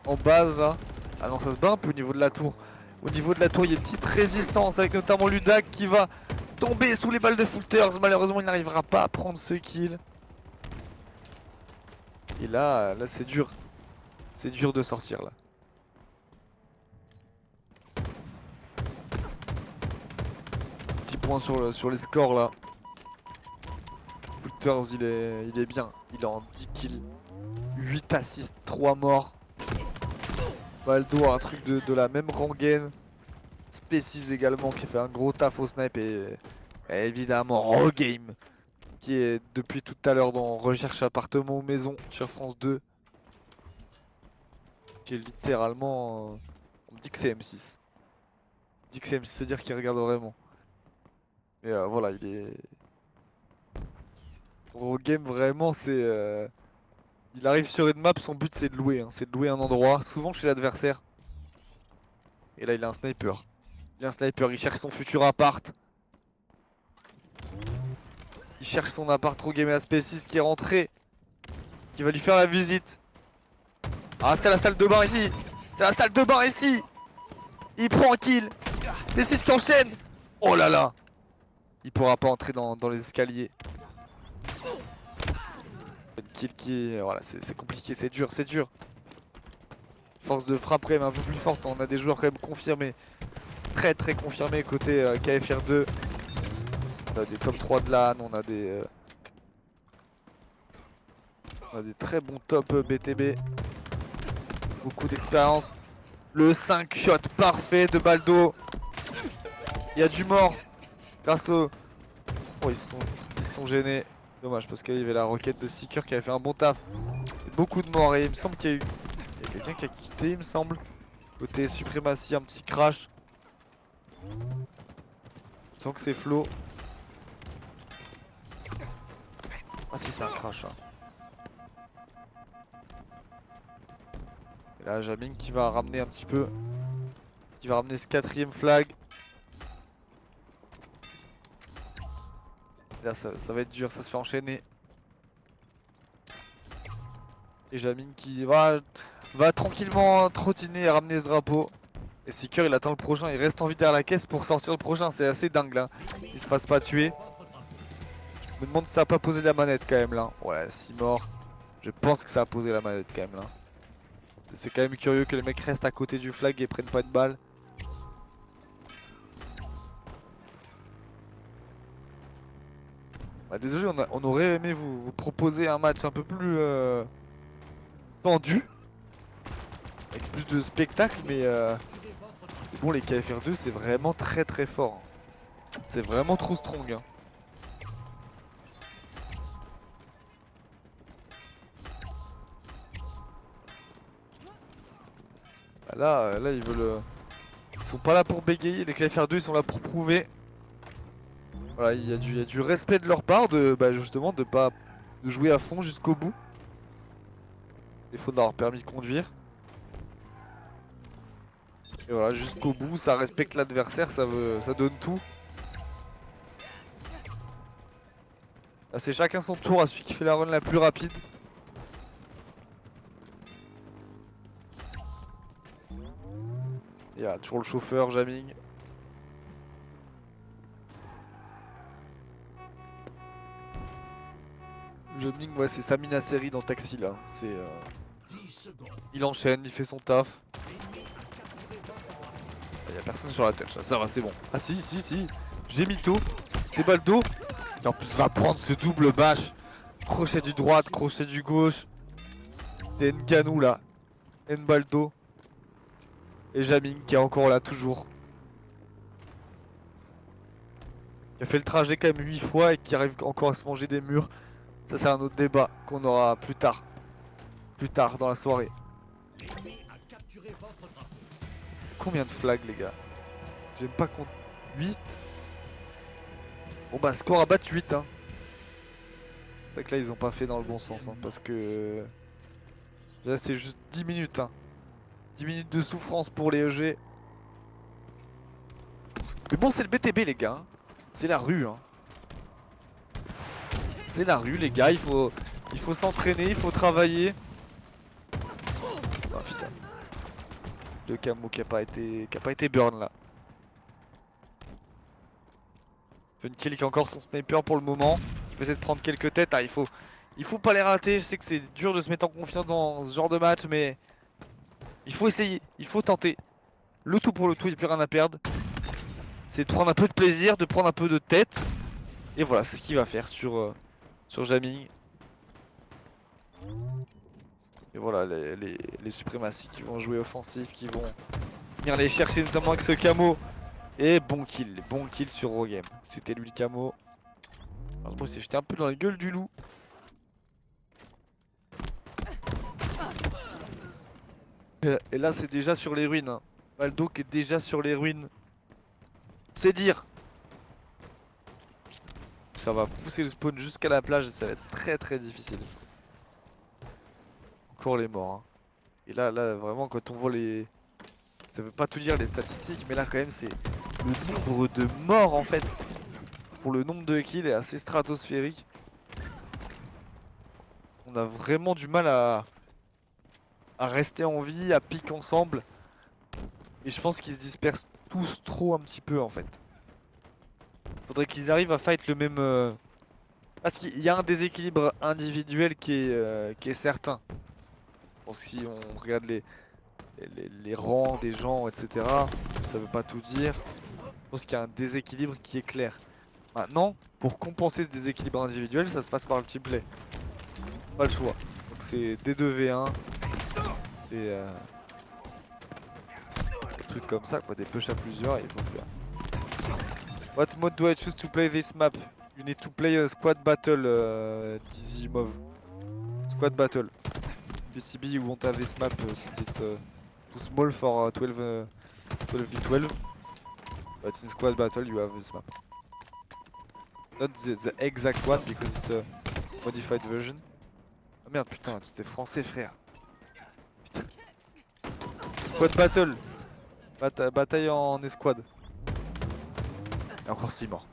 en base là. Ah non ça se bat un peu au niveau de la tour. Au niveau de la tour il y a une petite résistance avec notamment Ludak qui va tomber sous les balles de Footers. Malheureusement il n'arrivera pas à prendre ce kill. Et là c'est dur. C'est dur de sortir là. Petit point sur les scores là. Footers il est bien. Il est en 10 kills. 8 assists, 3 morts. Baldo a un truc de la même rengaine. Spaces également qui fait un gros taf au snipe et évidemment Rogame qui est depuis tout à l'heure dans Recherche appartement ou maison sur France 2. Qui est littéralement... on me dit que c'est M6. On me dit que c'est M6, c'est-à-dire qu'il regarde vraiment. Mais voilà, il est... Rogame vraiment c'est... Il arrive sur une map, son but c'est de louer. Hein. C'est de louer un endroit, souvent chez l'adversaire. Et là il a un sniper. Il cherche son futur appart. Il cherche son appart. Rogame et la Spaces qui est rentré. Qui va lui faire la visite. Ah, c'est la salle de bain ici. C'est la salle de bain ici. Il prend un kill. Mais c'est ce qui enchaîne. Oh là là. Il pourra pas entrer dans les escaliers. Une kill qui... Voilà, c'est compliqué, c'est dur, c'est dur. Force de frappe quand même un peu plus forte. On a des joueurs quand même confirmés. Très très confirmés côté KFR2. On a des top 3 de LAN, on a des très bons top BTB. Beaucoup d'expérience. Le 5 shot parfait de Baldo. Il y a du mort. Grâce au... Oh, ils sont gênés. Dommage parce qu'il y avait la roquette de Seeker qui avait fait un bon taf. Beaucoup de morts et il me semble qu'il y a eu... Il y a quelqu'un qui a quitté il me semble. Côté suprématie, un petit crash. Je sens que c'est Flo. Ah si, c'est un crash hein. Et là Jaming qui va ramener un petit peu. Qui va ramener ce 4ème flag. Et là ça va être dur, ça se fait enchaîner. Et Jaming qui va tranquillement trottiner et ramener ce drapeau. Et Seeker il attend le prochain, il reste en vie derrière la caisse pour sortir le prochain, c'est assez dingue là. Il se passe pas tuer. Je me demande si ça a pas posé la manette quand même là. Ouais, 6 morts. Je pense que ça a posé la manette quand même là. C'est quand même curieux que les mecs restent à côté du flag et prennent pas de balles. Bah, désolé, on aurait aimé vous proposer un match un peu plus tendu. Avec plus de spectacle, mais bon, les KFR2 c'est vraiment très très fort. C'est vraiment trop strong. Hein. Bah, là ils veulent... Ils sont pas là pour bégayer, les KFR2 ils sont là pour prouver. Voilà, il y a du respect de leur part de justement de jouer à fond jusqu'au bout. Défaut d'avoir permis de conduire. Et voilà, jusqu'au bout, ça respecte l'adversaire, ça donne tout. Là c'est chacun son tour à celui qui fait la run la plus rapide. Il y a toujours le chauffeur, Jaming. Jaming, ouais, c'est Samina Seri dans Taxi là. C'est, il enchaîne, il fait son taf. Il y a personne sur la tête, ça va, c'est bon. Ah si, si, si. J'ai mytho. C'est Baldo. Qui en plus va prendre ce double bash. Crochet du droite, crochet du gauche. C'est Nganou là. Nbaldo. Et Jaming qui est encore là, toujours. Qui a fait le trajet quand même 8 fois et qui arrive encore à se manger des murs. Ça c'est un autre débat qu'on aura plus tard. Plus tard dans la soirée. Combien de flags les gars? J'aime pas compte. 8. Bon bah score à battre 8 hein. C'est vrai que là ils ont pas fait dans le bon sens hein, parce que là c'est juste 10 minutes hein. 10 minutes de souffrance pour les EG. Mais bon c'est le BTB les gars hein. C'est la rue hein. C'est la rue les gars, il faut s'entraîner, il faut travailler. Oh putain. Le camo qui a pas été burn là. Funkill qui a encore son sniper pour le moment. Il peut essayer de prendre quelques têtes. Ah, il faut pas les rater. Je sais que c'est dur de se mettre en confiance dans ce genre de match, mais il faut essayer, il faut tenter. Le tout pour le tout, il n'y a plus rien à perdre. C'est de prendre un peu de plaisir, de prendre un peu de tête. Et voilà, c'est ce qu'il va faire sur Jaming. Et voilà, les suprématies qui vont jouer offensif, qui vont venir les chercher notamment avec ce camo. Et bon kill sur Rogame. C'était lui le camo. Alors moi c'est jeté un peu dans la gueule du loup. Et là c'est déjà sur les ruines. Hein. Baldo qui est déjà sur les ruines. C'est dire. Ça va pousser le spawn jusqu'à la plage et ça va être très très difficile. Encore les morts. Hein. Et là vraiment quand on voit les... Ça veut pas tout dire les statistiques mais là quand même c'est... Le nombre de morts en fait. Pour le nombre de kills est assez stratosphérique. On a vraiment du mal à à rester en vie, à pique ensemble. Et je pense qu'ils se dispersent tous trop un petit peu en fait. Faudrait qu'ils arrivent à fight le même... Parce qu'il y a un déséquilibre individuel qui est certain. Je pense que si on regarde les rangs des gens, etc., ça veut pas tout dire. Je pense qu'il y a un déséquilibre qui est clair. Maintenant, pour compenser ce déséquilibre individuel, ça se passe par le teamplay. Pas le choix. Donc c'est D2V1 et des trucs comme ça, quoi, des push à plusieurs, et il faut le faire. What mode do I choose to play this map? You need to play a squad battle, Dizzy Move. Squad battle. BTB, you won't have this map since it's too small for 12v12. But in squad battle, you have this map. Not the exact one because it's a modified version. Oh merde, putain, tout est français, frère. Putain. Squad battle. Bataille en escouade. Et encore 6 morts.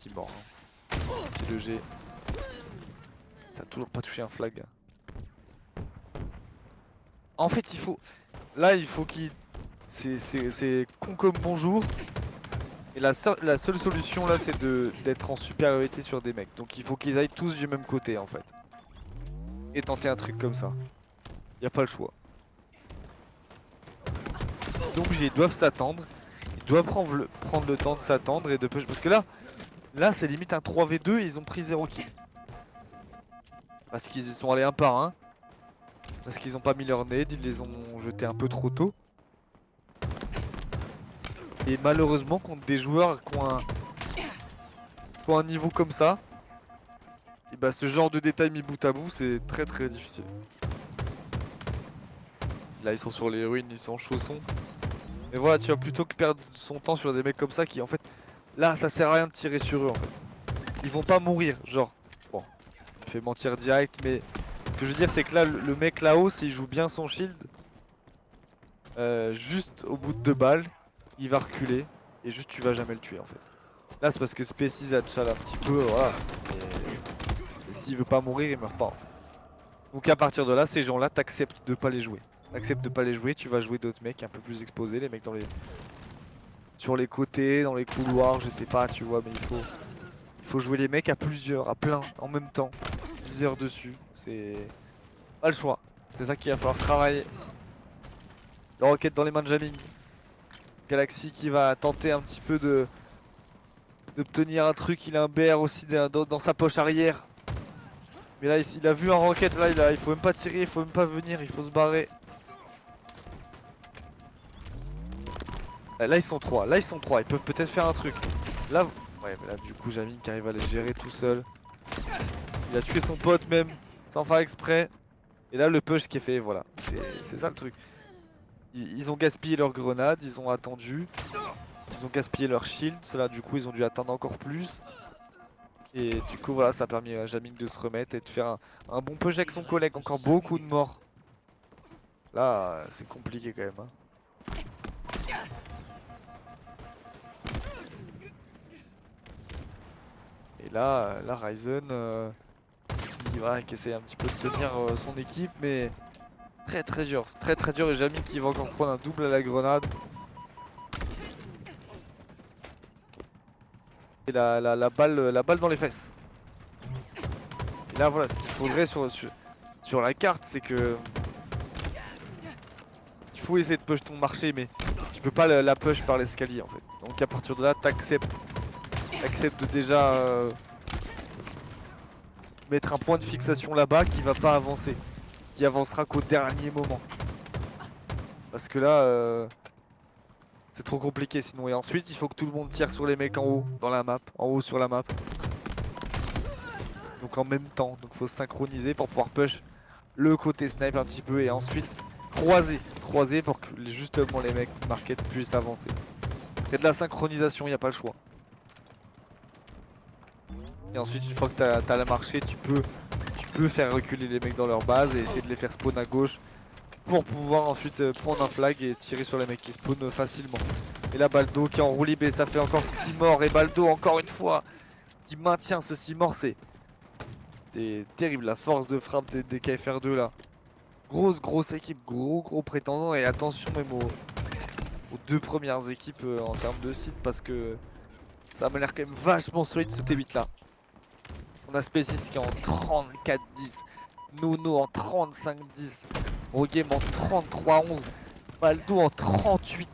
6 morts. Hein. Petit le G. Ça a toujours pas touché un flag. En fait, il faut. Là, il faut qu'il. C'est con comme bonjour. Et la seule solution là, c'est d'être en supériorité sur des mecs. Donc il faut qu'ils aillent tous du même côté en fait. Et tenter un truc comme ça. Y a pas le choix. Donc ils doivent s'attendre. Ils doivent prendre le temps de s'attendre et de push. Parce que là c'est limite un 3v2 et ils ont pris 0 kill. Parce qu'ils y sont allés un par un. Parce qu'ils ont pas mis leur nade, ils les ont jetés un peu trop tôt. Et malheureusement contre des joueurs qui ont un niveau comme ça, et bah ce genre de détails mis bout à bout c'est très très difficile. Là ils sont sur les ruines, ils sont en chaussons. Mais voilà, tu vas plutôt que perdre son temps sur des mecs comme ça qui en fait... Là ça sert à rien de tirer sur eux en fait. Ils vont pas mourir, genre... Bon, il fait mentir direct mais... Ce que je veux dire c'est que là le mec là-haut s'il joue bien son shield, juste au bout de 2 balles, il va reculer et juste tu vas jamais le tuer en fait. Là c'est parce que Species a tchal un petit peu, voilà. Et s'il veut pas mourir, il meurt pas. Donc à partir de là, ces gens-là, t'acceptes de pas les jouer. T'acceptes de pas les jouer, tu vas jouer d'autres mecs un peu plus exposés, les mecs sur les côtés, dans les couloirs, je sais pas, tu vois, mais il faut jouer les mecs à plusieurs, à plein, en même temps. Plusieurs dessus, c'est pas le choix. C'est ça qu'il va falloir travailler. Le rocket dans les mains de Jamming. Galaxy qui va tenter un petit peu d'obtenir un truc, il a un BR aussi dans sa poche arrière. Mais là il a vu un rocket, là il faut même pas tirer, il faut même pas venir, il faut se barrer. Là ils sont trois, ils peuvent peut-être faire un truc. Là, ouais mais là du coup Jamming qui arrive à les gérer tout seul. Il a tué son pote même, sans faire exprès. Et là le push qui est fait, voilà, c'est ça le truc. Ils ont gaspillé leurs grenades, ils ont attendu. Ils ont gaspillé leur shield, cela du coup ils ont dû attendre encore plus. Et du coup voilà, ça a permis à Jamming de se remettre et de faire un bon push avec son collègue, encore beaucoup de morts. Là c'est compliqué quand même. Hein. Et là Ryzen qui essaie un petit peu de tenir son équipe, mais très très dur, c'est très très dur. Et Jamming qui va encore prendre un double à la grenade. Et la balle dans les fesses. Et là voilà, ce qu'il faudrait sur la carte, c'est que il faut essayer de push ton marché, mais tu peux pas la push par l'escalier en fait. Donc à partir de là, t'acceptes de déjà mettre un point de fixation là-bas qui va pas avancer, qui avancera qu'au dernier moment. Parce que là, c'est trop compliqué sinon. Et ensuite, il faut que tout le monde tire sur les mecs en haut, dans la map, en haut sur la map. Donc en même temps, donc faut se synchroniser pour pouvoir push le côté snipe un petit peu et ensuite croiser pour que justement les mecs market puissent avancer. C'est de la synchronisation, il n'y a pas le choix. Et ensuite une fois que t'as la marché, tu peux faire reculer les mecs dans leur base et essayer de les faire spawn à gauche pour pouvoir ensuite prendre un flag et tirer sur les mecs qui spawnent facilement. Et là Baldo qui est en roue libre et ça fait encore 6 morts et Baldo encore une fois qui maintient ce 6 morts, c'est terrible la force de frappe des KFR2 là. Grosse équipe, gros prétendant. Et attention même aux deux premières équipes en termes de site parce que ça m'a l'air quand même vachement solide ce T8 là. On a Species qui est en 34-10, Nono en 35-10, Rogame en 33-11, Baldo en 38-10,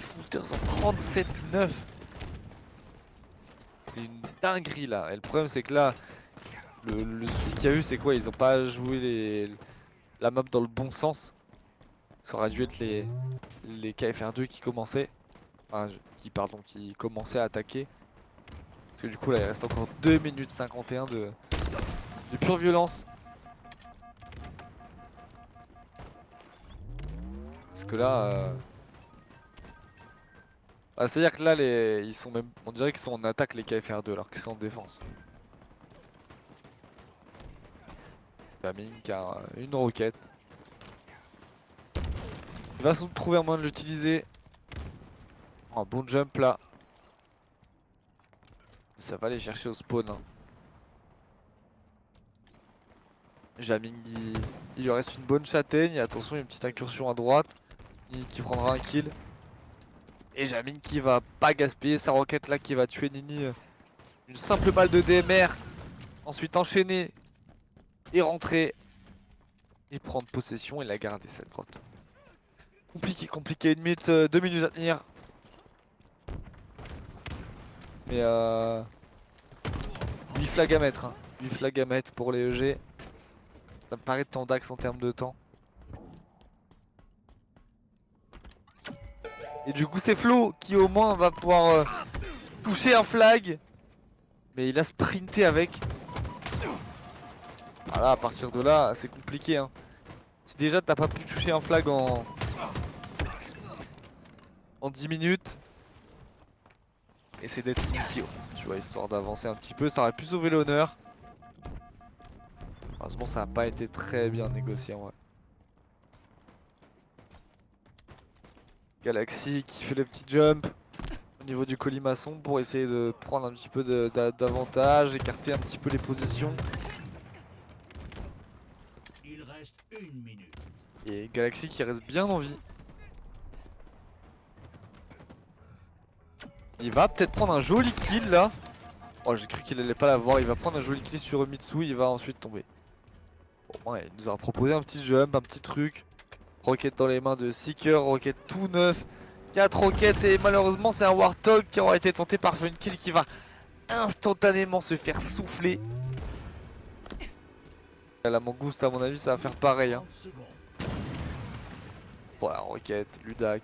Footers en 37-9. C'est une dinguerie là. Et le problème c'est que là, le souci qu'il y a eu c'est quoi? Ils ont pas joué la map dans le bon sens. Ça aurait dû être les KFR2 qui commençaient. Enfin, qui commençaient à attaquer. Parce que du coup là il reste encore 2 minutes 51 de pure violence. Parce que là... bah, c'est-à-dire que là ils sont même... on dirait qu'ils sont en attaque les KFR2 alors qu'ils sont en défense. Famine qui a une roquette. Il va sans doute trouver un moyen de l'utiliser. Un bon jump là. Ça va aller chercher au spawn. Hein. Jaming il lui reste une bonne châtaigne. Attention, il y a une petite incursion à droite. Qui prendra un kill. Et Jaming qui va pas gaspiller sa roquette là qui va tuer Nini. Une simple balle de DMR. Ensuite enchaîner. Et rentrer. Et prendre possession et la garder cette grotte. Compliqué. 1 minute, 2 minutes à tenir. Mais 8 flags à mettre. Hein. 8 flags à mettre pour les EG. Ça me paraît tendax en termes de temps. Et du coup c'est Flo qui au moins va pouvoir toucher un flag. Mais il a sprinté avec. Voilà, à partir de là c'est compliqué. Hein. Si déjà t'as pas pu toucher un flag en 10 minutes. Essaie d'être sneaky. Tu vois, histoire d'avancer un petit peu. Ça aurait pu sauver l'honneur. Heureusement ça n'a pas été très bien négocié en vrai. Galaxy qui fait le petit jump au niveau du colimaçon pour essayer de prendre un petit peu d'avantage, écarter un petit peu les positions. Il reste 1 minute. Et Galaxy qui reste bien en vie. Il va peut-être prendre un joli kill là. Oh j'ai cru qu'il allait pas l'avoir, il va prendre un joli kill sur Mitsu, il va ensuite tomber. Bon ouais, il nous a proposé un petit jump, un petit truc. Rocket dans les mains de Seeker, rocket tout neuf. 4 roquettes et malheureusement c'est un Warthog qui aura été tenté par Funkill qui va instantanément se faire souffler. La mangouste à mon avis ça va faire pareil. Hein. 30 secondes. Voilà, roquette, Ludac.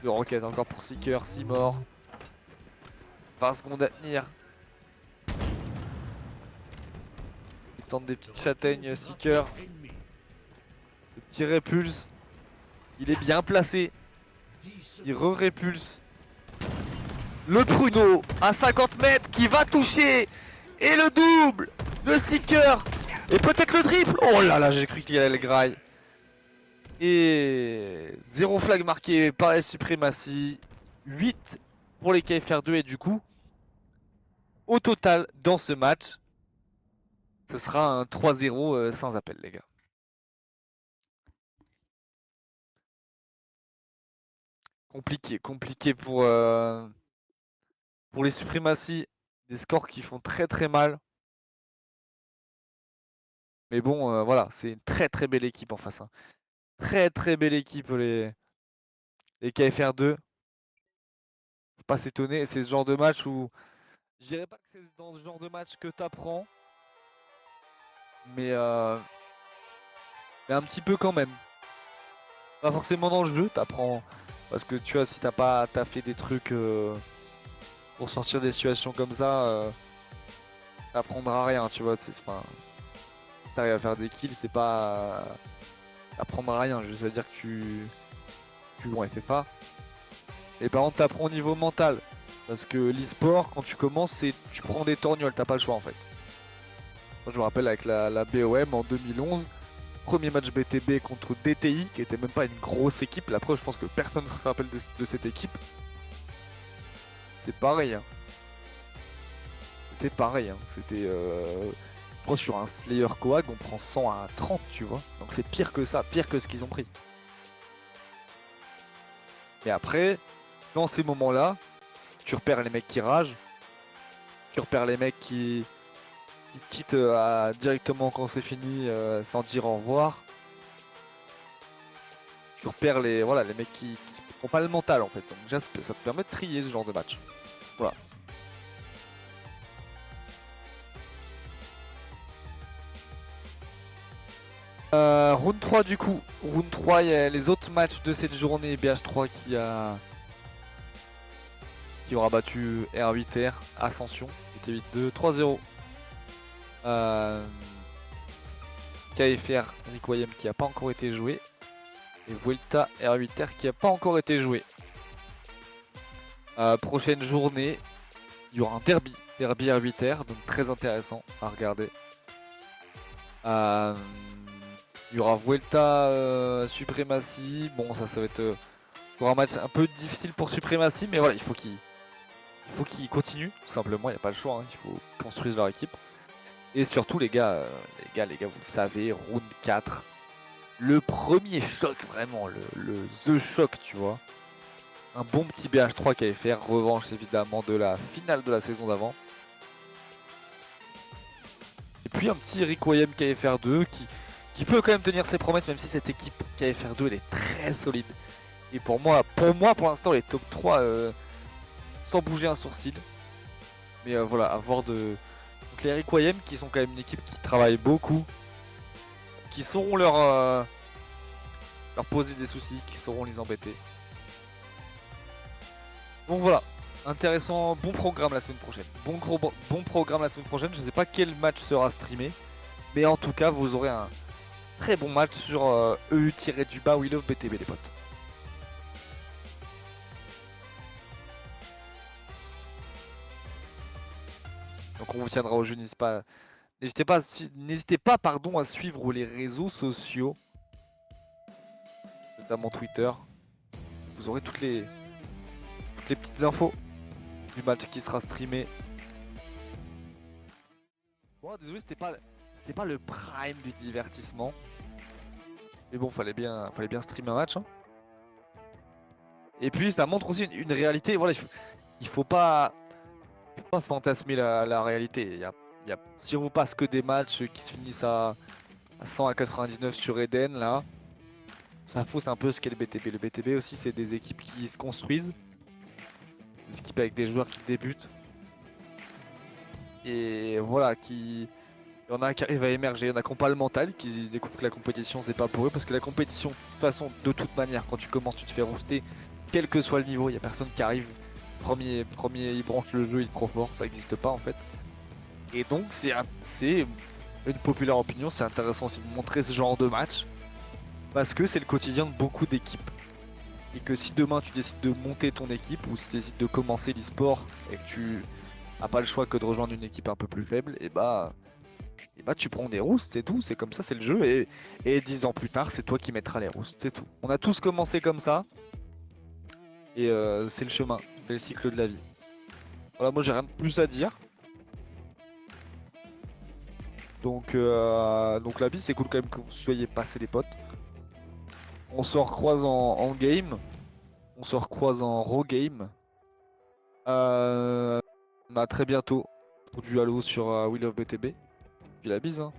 2 roquettes encore pour Seeker, 6 morts. 20 secondes à tenir. Il tente des petites châtaignes Seeker. Ennemi. Le petit répulse. Il est bien placé. 10 Il secondes. répulse. Le pruneau à 50 mètres qui va toucher. Et le double de Seeker. Et peut-être le triple. Oh là là, j'ai cru qu'il allait le graille. Et 0 flag marqué par la suprématie. 8 pour les KFR2 et du coup, au total dans ce match, ce sera un 3-0 sans appel les gars. Compliqué pour les suprématies. Des scores qui font très mal. Mais bon, voilà, c'est une très belle équipe en face. Hein. Très belle équipe les KFR2. Faut pas s'étonner, c'est ce genre de match où... Je dirais pas que c'est dans ce genre de match que t'apprends. Mais un petit peu quand même. Pas forcément dans le jeu, t'apprends. Parce que tu vois, si t'as fait des trucs pour sortir des situations comme ça, t'apprendras rien, tu vois. Enfin, t'arrives à faire des kills, c'est pas... T'apprendras rien, juste à dire que tu bon, fait pas. Et par contre, t'apprends au niveau mental. Parce que l'e-sport, quand tu commences, tu prends des torgnoles, t'as pas le choix en fait. Moi, je me rappelle avec la BOM en 2011, premier match BTB contre DTI, qui était même pas une grosse équipe. La preuve, je pense que personne ne se rappelle de cette équipe. C'est pareil. Hein. C'était pareil. Hein. C'était Je crois sur un Slayer Coag, on prend 100 à 30, tu vois. Donc c'est pire que ça, pire que ce qu'ils ont pris. Et après, dans ces moments-là, tu repères les mecs qui ragent, tu repères les mecs qui quittent directement quand c'est fini sans dire au revoir. Tu repères voilà, les mecs qui n'ont pas le mental en fait. Donc déjà, ça te permet de trier ce genre de match. Voilà. Round 3 du coup. Round 3, il y a les autres matchs de cette journée. BH3 qui aura battu R8R, Ascension, UT8-2, 3-0. KFR, Requiem qui n'a pas encore été joué. Et Vuelta R8R qui n'a pas encore été joué. Prochaine journée, il y aura un derby R8R, donc très intéressant à regarder. Il y aura Vuelta Supremacy. Bon, ça va être pour un match un peu difficile pour Supremacy, mais voilà, il faut qu'ils continuent, tout simplement, il n'y a pas le choix, hein, il faut construire leur équipe. Et surtout les gars, vous le savez, round 4. Le premier choc, vraiment, The Shock, tu vois. Un bon petit BH3 KFR, revanche évidemment de la finale de la saison d'avant. Et puis un petit Requiem KFR2 qui peut quand même tenir ses promesses, même si cette équipe KFR2 elle est très solide. Et pour moi pour l'instant, les top 3 sans bouger un sourcil. Mais voilà, à voir de. Donc les Requiem qui sont quand même une équipe qui travaille beaucoup, qui sauront leur poser des soucis, qui sauront les embêter. Donc voilà, intéressant, bon programme la semaine prochaine. Bon programme la semaine prochaine, je sais pas quel match sera streamé, mais en tout cas vous aurez un très bon match sur EU-du-bas We Love BTB les potes. Donc on vous tiendra au jeu, n'hésitez pas à suivre les réseaux sociaux, notamment Twitter. Vous aurez toutes les petites infos du match qui sera streamé. Bon, désolé, c'était pas le prime du divertissement. Mais bon, fallait bien streamer un match. Hein. Et puis ça montre aussi une réalité. Voilà, il faut pas fantasmer la réalité. Si on passe que des matchs qui se finissent à 100 à 99 sur Eden, là, ça fausse un peu ce qu'est le BTB. Le BTB aussi, c'est des équipes qui se construisent. Des équipes avec des joueurs qui débutent. Et voilà, il y en a qui arrivent à émerger, il y en a qui n'ont pas le mental, qui découvrent que la compétition c'est pas pour eux. Parce que la compétition, de toute façon, de toute manière, quand tu commences, tu te fais rooster, quel que soit le niveau, il n'y a personne qui arrive. Premier, il branche le jeu, il est trop fort, ça n'existe pas en fait. Et donc c'est une populaire opinion, c'est intéressant aussi de montrer ce genre de match. Parce que c'est le quotidien de beaucoup d'équipes. Et que si demain tu décides de monter ton équipe, ou si tu décides de commencer l'e-sport, et que tu n'as pas le choix que de rejoindre une équipe un peu plus faible, et bah tu prends des roustes, c'est tout, c'est comme ça, c'est le jeu. Et 10 ans plus tard, c'est toi qui mettras les roustes, c'est tout. On a tous commencé comme ça. Et c'est le chemin, c'est le cycle de la vie. Voilà, moi j'ai rien de plus à dire. Donc la vie c'est cool quand même que vous soyez passés les potes. On se recroise en game. On se recroise en raw game. À très bientôt pour du Halo sur We Love BTB. Puis la bise hein.